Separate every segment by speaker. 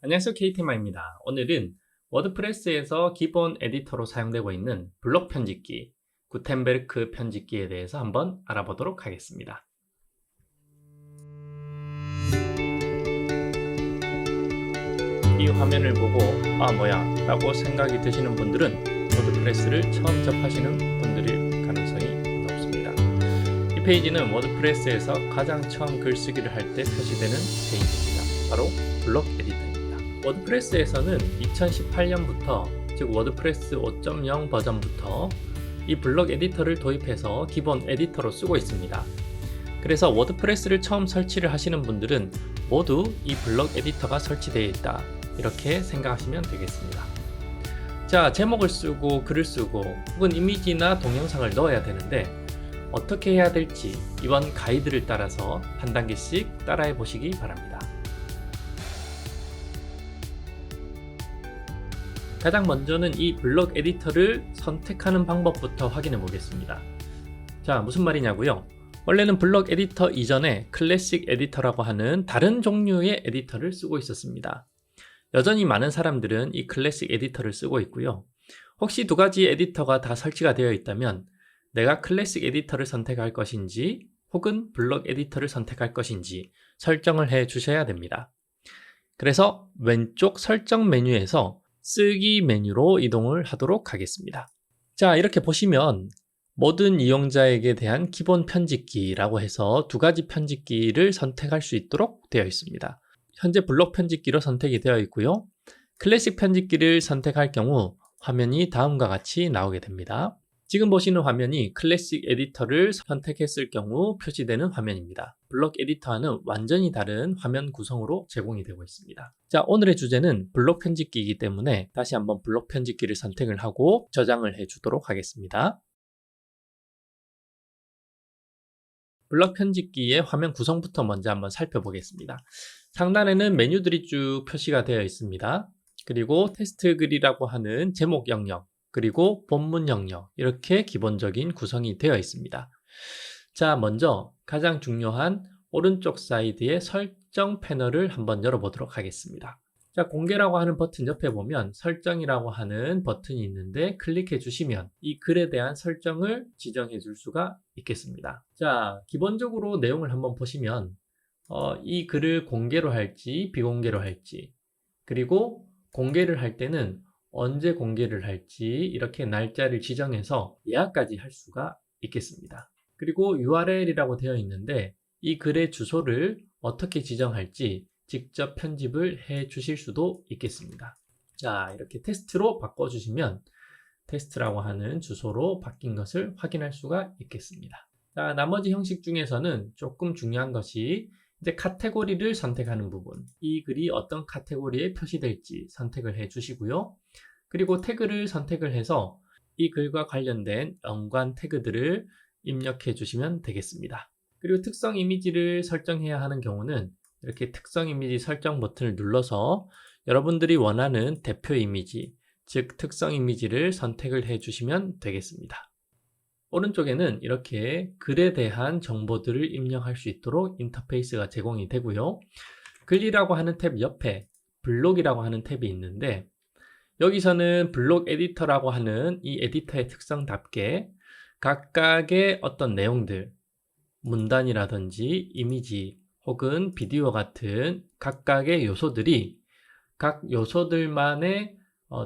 Speaker 1: 안녕하세요, KTM입니다. 오늘은 워드프레스에서 기본 에디터로 사용되고 있는 블록 편집기, 구텐베르크 편집기에 대해서 한번 알아보도록 하겠습니다. 이 화면을 보고 뭐야 라고 생각이 드시는 분들은 워드프레스를 처음 접하시는 분들일 가능성이 높습니다. 이 페이지는 워드프레스에서 가장 처음 글쓰기를 할 때 표시되는 페이지입니다. 바로 블록 에디터입니다. 워드프레스에서는 2018년부터, 즉 워드프레스 5.0 버전부터 이 블록 에디터를 도입해서 기본 에디터로 쓰고 있습니다. 그래서 워드프레스를 처음 설치를 하시는 분들은 모두 이 블록 에디터가 설치되어 있다, 이렇게 생각하시면 되겠습니다. 자, 제목을 쓰고 글을 쓰고 혹은 이미지나 동영상을 넣어야 되는데 어떻게 해야 될지 이번 가이드를 따라서 한 단계씩 따라해 보시기 바랍니다. 가장 먼저는 이 블록 에디터를 선택하는 방법부터 확인해 보겠습니다. 자, 무슨 말이냐고요? 원래는 블록 에디터 이전에 클래식 에디터라고 하는 다른 종류의 에디터를 쓰고 있었습니다. 여전히 많은 사람들은 이 클래식 에디터를 쓰고 있고요. 혹시 두 가지 에디터가 다 설치가 되어 있다면 내가 클래식 에디터를 선택할 것인지 혹은 블록 에디터를 선택할 것인지 설정을 해 주셔야 됩니다. 그래서 왼쪽 설정 메뉴에서 쓰기 메뉴로 이동을 하도록 하겠습니다. 자, 이렇게 보시면 모든 이용자에게 대한 기본 편집기라고 해서 두 가지 편집기를 선택할 수 있도록 되어 있습니다. 현재 블록 편집기로 선택이 되어 있고요. 클래식 편집기를 선택할 경우 화면이 다음과 같이 나오게 됩니다. 지금 보시는 화면이 클래식 에디터를 선택했을 경우 표시되는 화면입니다. 블록 에디터와는 완전히 다른 화면 구성으로 제공이 되고 있습니다. 자, 오늘의 주제는 블록 편집기이기 때문에 다시 한번 블록 편집기를 선택을 하고 저장을 해 주도록 하겠습니다. 블록 편집기의 화면 구성부터 먼저 한번 살펴보겠습니다. 상단에는 메뉴들이 쭉 표시가 되어 있습니다. 그리고 테스트 글이라고 하는 제목 영역, 그리고 본문 영역, 이렇게 기본적인 구성이 되어 있습니다. 자, 먼저 가장 중요한 오른쪽 사이드의 설정 패널을 한번 열어보도록 하겠습니다. 자, 공개라고 하는 버튼 옆에 보면 설정이라고 하는 버튼이 있는데 클릭해 주시면 이 글에 대한 설정을 지정해 줄 수가 있겠습니다. 자, 기본적으로 내용을 한번 보시면 이 글을 공개로 할지 비공개로 할지, 그리고 공개를 할 때는 언제 공개를 할지 이렇게 날짜를 지정해서 예약까지 할 수가 있겠습니다. 그리고 URL이라고 되어 있는데 이 글의 주소를 어떻게 지정할지 직접 편집을 해 주실 수도 있겠습니다. 자, 이렇게 테스트로 바꿔주시면 테스트라고 하는 주소로 바뀐 것을 확인할 수가 있겠습니다. 자, 나머지 형식 중에서는 조금 중요한 것이 이제 카테고리를 선택하는 부분, 이 글이 어떤 카테고리에 표시될지 선택을 해 주시고요. 그리고 태그를 선택을 해서 이 글과 관련된 연관 태그들을 입력해 주시면 되겠습니다. 그리고 특성 이미지를 설정해야 하는 경우는 이렇게 특성 이미지 설정 버튼을 눌러서 여러분들이 원하는 대표 이미지, 즉 특성 이미지를 선택을 해 주시면 되겠습니다. 오른쪽에는 이렇게 글에 대한 정보들을 입력할 수 있도록 인터페이스가 제공이 되고요. 글이라고 하는 탭 옆에 블록이라고 하는 탭이 있는데 여기서는 블록 에디터라고 하는 이 에디터의 특성답게 각각의 어떤 내용들, 문단이라든지 이미지 혹은 비디오 같은 각각의 요소들이 각 요소들만의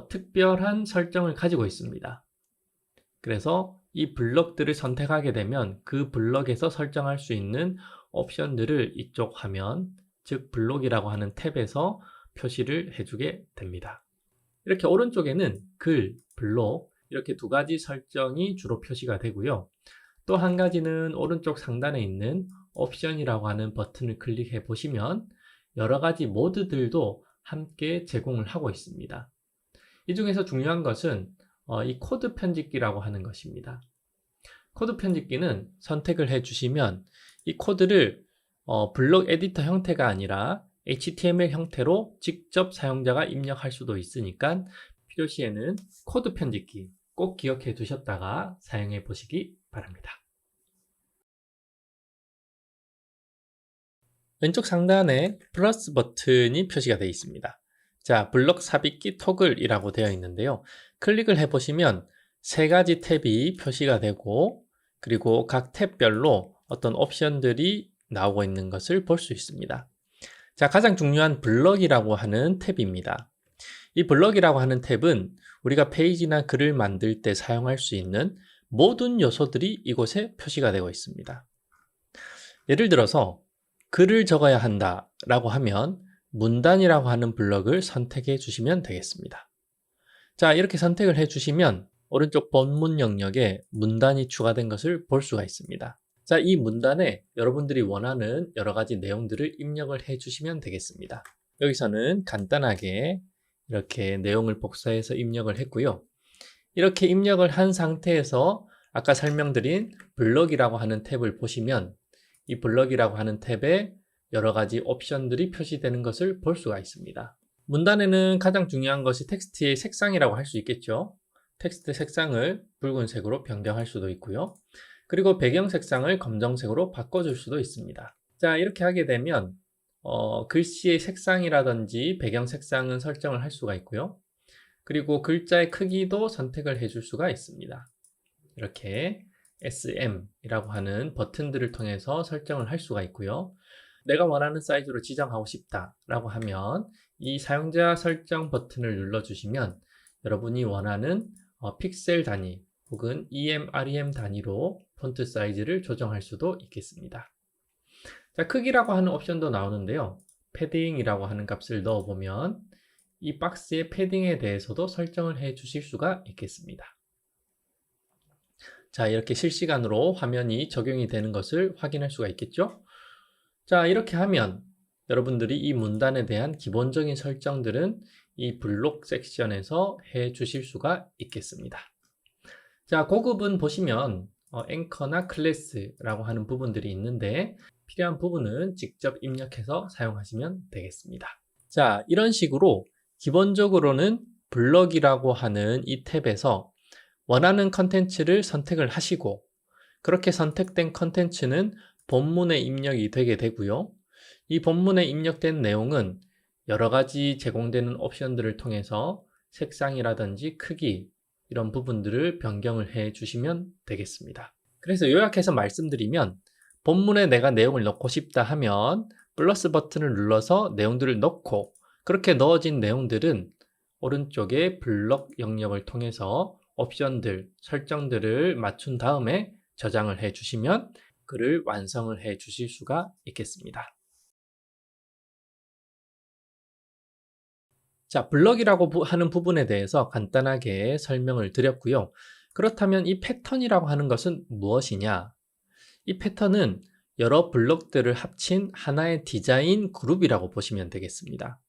Speaker 1: 특별한 설정을 가지고 있습니다. 그래서 이 블럭들을 선택하게 되면 그 블럭에서 설정할 수 있는 옵션들을 이쪽 화면, 즉 블록이라고 하는 탭에서 표시를 해주게 됩니다. 이렇게 오른쪽에는 글, 블록 이렇게 두 가지 설정이 주로 표시가 되고요. 또 한 가지는 오른쪽 상단에 있는 옵션이라고 하는 버튼을 클릭해 보시면 여러 가지 모드들도 함께 제공을 하고 있습니다. 이 중에서 중요한 것은 이 코드 편집기라고 하는 것입니다. 코드 편집기는 선택을 해 주시면 이 코드를 블록 에디터 형태가 아니라 HTML 형태로 직접 사용자가 입력할 수도 있으니까 필요시에는 코드 편집기 꼭 기억해 두셨다가 사용해 보시기 바랍니다. 왼쪽 상단에 플러스 버튼이 표시가 되어 있습니다. 자, 블럭 삽입기 토글이라고 되어 있는데요. 클릭을 해보시면 세 가지 탭이 표시가 되고, 그리고 각 탭별로 어떤 옵션들이 나오고 있는 것을 볼 수 있습니다. 자, 가장 중요한 블럭이라고 하는 탭입니다. 이 블럭이라고 하는 탭은 우리가 페이지나 글을 만들 때 사용할 수 있는 모든 요소들이 이곳에 표시가 되고 있습니다. 예를 들어서 글을 적어야 한다라고 하면 문단이라고 하는 블럭을 선택해 주시면 되겠습니다. 자, 이렇게 선택을 해 주시면 오른쪽 본문 영역에 문단이 추가된 것을 볼 수가 있습니다. 자, 이 문단에 여러분들이 원하는 여러 가지 내용들을 입력을 해 주시면 되겠습니다. 여기서는 간단하게 이렇게 내용을 복사해서 입력을 했고요. 이렇게 입력을 한 상태에서 아까 설명드린 블럭이라고 하는 탭을 보시면 이 블럭이라고 하는 탭에 여러 가지 옵션들이 표시되는 것을 볼 수가 있습니다. 문단에는 가장 중요한 것이 텍스트의 색상이라고 할 수 있겠죠. 텍스트 색상을 붉은색으로 변경할 수도 있고요. 그리고 배경 색상을 검정색으로 바꿔줄 수도 있습니다. 자, 이렇게 하게 되면 글씨의 색상이라든지 배경 색상은 설정을 할 수가 있고요. 그리고 글자의 크기도 선택을 해줄 수가 있습니다. 이렇게 SM이라고 하는 버튼들을 통해서 설정을 할 수가 있고요. 내가 원하는 사이즈로 지정하고 싶다라고 하면 이 사용자 설정 버튼을 눌러주시면 여러분이 원하는 픽셀 단위 혹은 EM, REM 단위로 폰트 사이즈를 조정할 수도 있겠습니다. 자, 크기라고 하는 옵션도 나오는데요. 패딩이라고 하는 값을 넣어보면 이 박스의 패딩에 대해서도 설정을 해 주실 수가 있겠습니다. 자, 이렇게 실시간으로 화면이 적용이 되는 것을 확인할 수가 있겠죠? 자, 이렇게 하면 여러분들이 이 문단에 대한 기본적인 설정들은 이 블록 섹션에서 해 주실 수가 있겠습니다. 자, 고급은 보시면 앵커나 클래스라고 하는 부분들이 있는데 필요한 부분은 직접 입력해서 사용하시면 되겠습니다. 자, 이런 식으로 기본적으로는 블럭이라고 하는 이 탭에서 원하는 컨텐츠를 선택을 하시고 그렇게 선택된 컨텐츠는 본문에 입력이 되게 되고요. 이 본문에 입력된 내용은 여러 가지 제공되는 옵션들을 통해서 색상이라든지 크기 이런 부분들을 변경을 해 주시면 되겠습니다. 그래서 요약해서 말씀드리면 본문에 내가 내용을 넣고 싶다 하면 플러스 버튼을 눌러서 내용들을 넣고 그렇게 넣어진 내용들은 오른쪽에 블럭 영역을 통해서 옵션들, 설정들을 맞춘 다음에 저장을 해 주시면 글을 완성을 해 주실 수가 있겠습니다. 자, 블럭이라고 하는 부분에 대해서 간단하게 설명을 드렸고요. 그렇다면 이 패턴이라고 하는 것은 무엇이냐? 이 패턴은 여러 블럭들을 합친 하나의 디자인 그룹이라고 보시면 되겠습니다.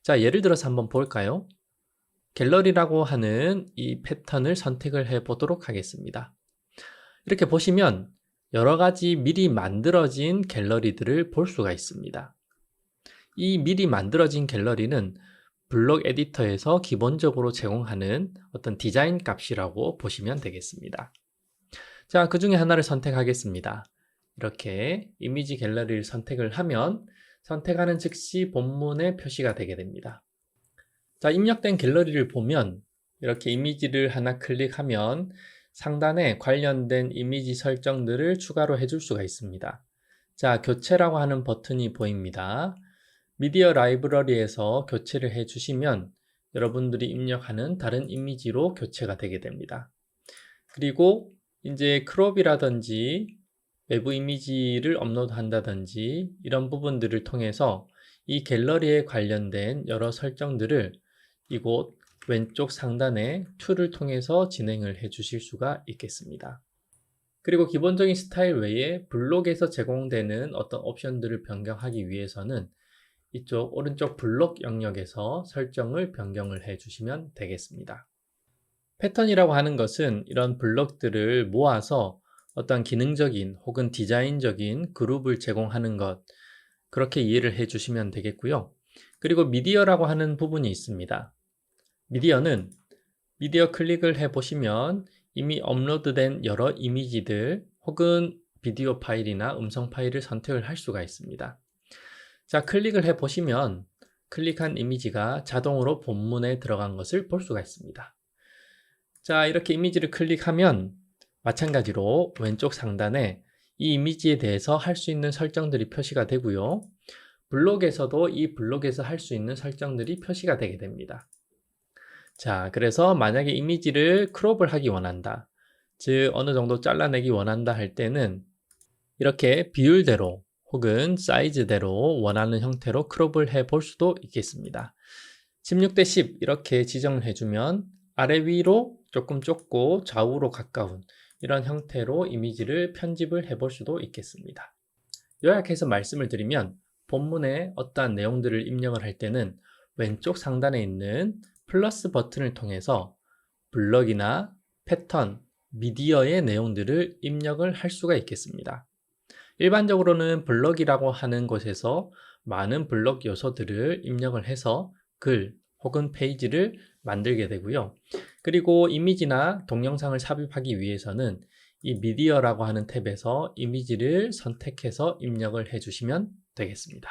Speaker 1: 자, 예를 들어서 한번 볼까요? 갤러리라고 하는 이 패턴을 선택을 해 보도록 하겠습니다. 이렇게 보시면 여러 가지 미리 만들어진 갤러리들을 볼 수가 있습니다. 이 미리 만들어진 갤러리는 블록 에디터에서 기본적으로 제공하는 어떤 디자인 값이라고 보시면 되겠습니다. 자, 그 중에 하나를 선택하겠습니다. 이렇게 이미지 갤러리를 선택을 하면 선택하는 즉시 본문에 표시가 되게 됩니다. 자, 입력된 갤러리를 보면 이렇게 이미지를 하나 클릭하면 상단에 관련된 이미지 설정들을 추가로 해줄 수가 있습니다. 자, 교체라고 하는 버튼이 보입니다. 미디어 라이브러리에서 교체를 해주시면 여러분들이 입력하는 다른 이미지로 교체가 되게 됩니다. 그리고 이제 크롭이라든지 외부 이미지를 업로드 한다든지 이런 부분들을 통해서 이 갤러리에 관련된 여러 설정들을 이곳 왼쪽 상단에 툴을 통해서 진행을 해 주실 수가 있겠습니다. 그리고 기본적인 스타일 외에 블록에서 제공되는 어떤 옵션들을 변경하기 위해서는 이쪽 오른쪽 블록 영역에서 설정을 변경을 해 주시면 되겠습니다. 패턴이라고 하는 것은 이런 블록들을 모아서 어떤 기능적인 혹은 디자인적인 그룹을 제공하는 것, 그렇게 이해를 해 주시면 되겠고요. 그리고 미디어라고 하는 부분이 있습니다. 미디어는 미디어 클릭을 해 보시면 이미 업로드된 여러 이미지들 혹은 비디오 파일이나 음성 파일을 선택을 할 수가 있습니다. 자, 클릭을 해 보시면 클릭한 이미지가 자동으로 본문에 들어간 것을 볼 수가 있습니다. 자, 이렇게 이미지를 클릭하면 마찬가지로 왼쪽 상단에 이 이미지에 대해서 할 수 있는 설정들이 표시가 되고요. 블록에서도 이 블록에서 할 수 있는 설정들이 표시가 되게 됩니다. 자, 그래서 만약에 이미지를 크롭을 하기 원한다. 즉, 어느 정도 잘라내기 원한다 할 때는 이렇게 비율대로 혹은 사이즈대로 원하는 형태로 크롭을 해 볼 수도 있겠습니다. 16대 10 이렇게 지정을 해주면 아래 위로 조금 좁고 좌우로 가까운 이런 형태로 이미지를 편집을 해 볼 수도 있겠습니다. 요약해서 말씀을 드리면 본문에 어떠한 내용들을 입력을 할 때는 왼쪽 상단에 있는 플러스 버튼을 통해서 블럭이나 패턴, 미디어의 내용들을 입력을 할 수가 있겠습니다. 일반적으로는 블럭이라고 하는 곳에서 많은 블럭 요소들을 입력을 해서 글 혹은 페이지를 만들게 되고요. 그리고 이미지나 동영상을 삽입하기 위해서는 이 미디어라고 하는 탭에서 이미지를 선택해서 입력을 해주시면 되겠습니다.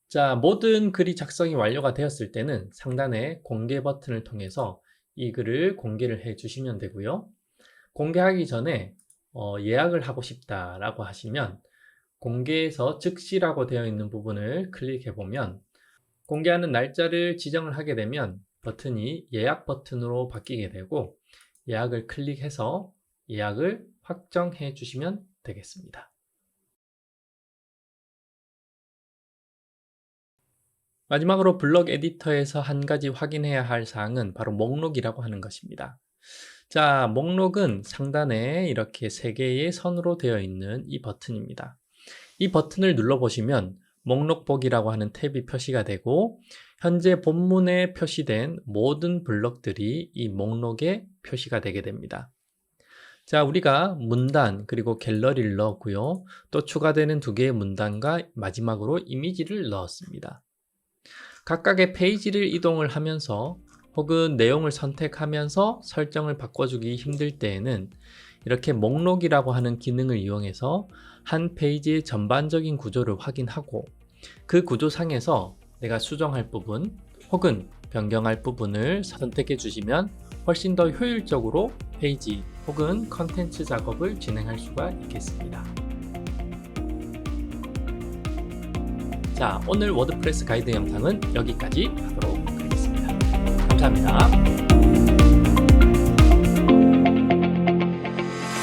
Speaker 1: 자, 모든 글이 작성이 완료가 되었을 때는 상단에 공개 버튼을 통해서 이 글을 공개를 해주시면 되고요. 공개하기 전에 예약을 하고 싶다라고 하시면 공개에서 즉시라고 되어 있는 부분을 클릭해 보면 공개하는 날짜를 지정을 하게 되면 버튼이 예약 버튼으로 바뀌게 되고 예약을 클릭해서 예약을 확정해 주시면 되겠습니다. 마지막으로 블럭 에디터에서 한 가지 확인해야 할 사항은 바로 목록이라고 하는 것입니다. 자, 목록은 상단에 이렇게 3개의 선으로 되어 있는 이 버튼입니다. 이 버튼을 눌러보시면 목록 보기라고 하는 탭이 표시가 되고 현재 본문에 표시된 모든 블럭들이 이 목록에 표시가 되게 됩니다. 자, 우리가 문단 그리고 갤러리를 넣었고요. 또 추가되는 2개의 문단과 마지막으로 이미지를 넣었습니다. 각각의 페이지를 이동을 하면서 혹은 내용을 선택하면서 설정을 바꿔주기 힘들 때에는 이렇게 목록이라고 하는 기능을 이용해서 한 페이지의 전반적인 구조를 확인하고 그 구조상에서 내가 수정할 부분 혹은 변경할 부분을 선택해 주시면 훨씬 더 효율적으로 페이지 혹은 컨텐츠 작업을 진행할 수가 있겠습니다. 자, 오늘 워드프레스 가이드 영상은 여기까지 하도록 하겠습니다. 감사합니다.